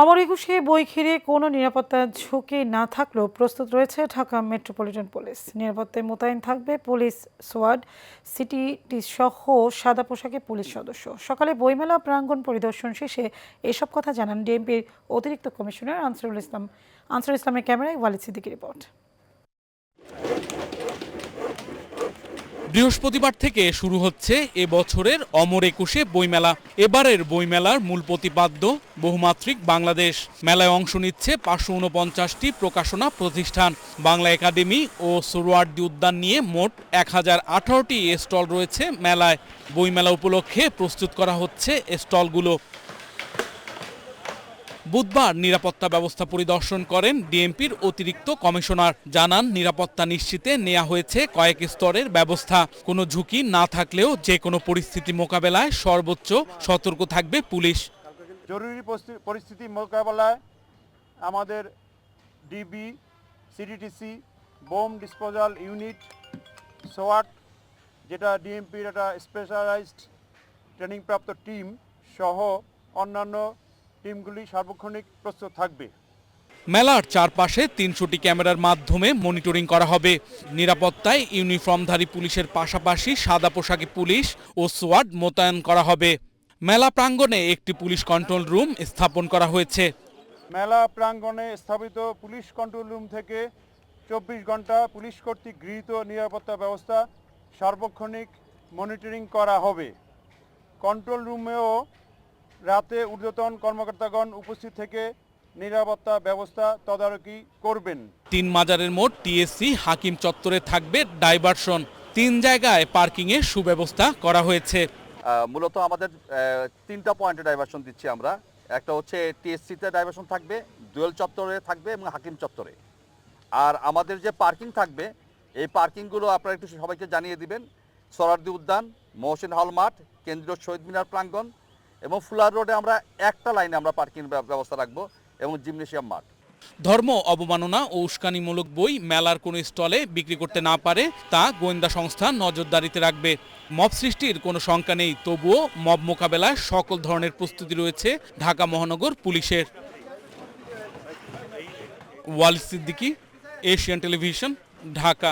অমর একুশে বই ঘিরে কোনো নিরাপত্তার ঝুঁকি না থাকলেও প্রস্তুত রয়েছে ঢাকা মেট্রোপলিটন পুলিশ। নিরাপত্তায় মোতায়েন থাকবে পুলিশ সোয়াড, সিটিটি সহ সাদা পোশাকে পুলিশ সদস্য। সকালে বইমেলা প্রাঙ্গণ পরিদর্শন শেষে এসব কথা জানান ডিএমপির অতিরিক্ত কমিশনার আনসারুল ইসলামের ক্যামেরায় ওয়ালিদ সিদ্দিকীর রিপোর্ট। বৃহস্পতিবার থেকে শুরু হচ্ছে এবছরের অমর একুশে বইমেলা। এবারের বইমেলার মূল প্রতিপাদ্য বহুমাত্রিক বাংলাদেশ। মেলায় অংশ নিচ্ছে 549টি প্রকাশনা প্রতিষ্ঠান। বাংলা একাডেমি ও সোহরাওয়ার্দী উদ্যান নিয়ে মোট 1018টি স্টল রয়েছে মেলায়। বইমেলা উপলক্ষে প্রস্তুত করা হচ্ছে স্টলগুলো। বুধবার নিরাপত্তা ব্যবস্থা পরিদর্শন করেন ডিএমপির অতিরিক্ত কমিশনার। জানান, নিরাপত্তা নিশ্চিতে নেওয়া হয়েছে কয়েক স্তরের ব্যবস্থা। কোনো ঝুঁকি না থাকলেও যে কোনো পরিস্থিতি মোকাবেলায় সর্বোচ্চ সতর্ক থাকবে পুলিশ। জরুরি পরিস্থিতি মোকাবেলায় আমাদের ডিবি, সিডিটিসি, বোম ডিসপোজাল ইউনিট, সোয়াট, যেটা ডিএমপির একটা স্পেশালাইজড ট্রেনিংপ্রাপ্ত টিম সহ অন্যান্য টিমগুলি সার্বক্ষণিক প্রস্তুত থাকবে। মেলার চারপাশে 300টি ক্যামেরার মাধ্যমে মনিটরিং করা হবে। নিরাপত্তায় ইউনিফর্মধারী পুলিশের পাশাপাশি সাদা পোশাকে পুলিশ ও সোয়াড মোতায়েন করা হবে। মেলা প্রাঙ্গণে একটি পুলিশ কন্ট্রোল রুম স্থাপন করা হয়েছে। মেলা প্রাঙ্গণে স্থাপিত পুলিশ কন্ট্রোল রুম থেকে 24 ঘন্টা পুলিশ কর্তৃক গৃহীত নিরাপত্তা ব্যবস্থা সার্বক্ষণিক মনিটরিং করা হবে। কন্ট্রোল রুমেও রাতে ঊর্ধ্বতন কর্মকর্তাগণ উপস্থিত থেকে নিরাপত্তা ব্যবস্থা তদারকি করবেন। 3 মাজারের মোট টিএসসি হাকিম চত্বরে থাকবে ডাইভারশন। 3 জায়গায় পার্কিংয়ের সুব্যবস্থা করা হয়েছে। মূলত আমাদের 3টা পয়েন্টে ডাইভারশন দিচ্ছি আমরা। একটা হচ্ছে টিএসসিতে ডাইভারশন থাকবে, দুয়েল চত্বরে থাকবে এবং হাকিম চত্বরে। আর আমাদের যে পার্কিং থাকবে, এই পার্কিংগুলো আপনারা একটু সবাইকে জানিয়ে দিবেন। সোহরাওয়ার্দী উদ্যান, মহসিন হল মাঠ, কেন্দ্রীয় শহীদ মিনার প্রাঙ্গণ এবং ফুলার রোডে আমরা একটা লাইনে আমরা পার্কিং ব্যবস্থা রাখবো এবং জিমনেশিয়াম মাঠ। ধর্ম অবমাননা ও উস্কানিমূলক বই মেলার কোনো স্টলে বিক্রি করতে না পারে তা গোয়েন্দা সংস্থা নজরদারিতে রাখবে। মব সৃষ্টির কোনো শঙ্কা নেই, তবুও মব মোকাবেলায় সকল ধরনের প্রস্তুতি রয়েছে ঢাকা মহানগর পুলিশের। Walid Siddiqui, Asian television, Dhaka.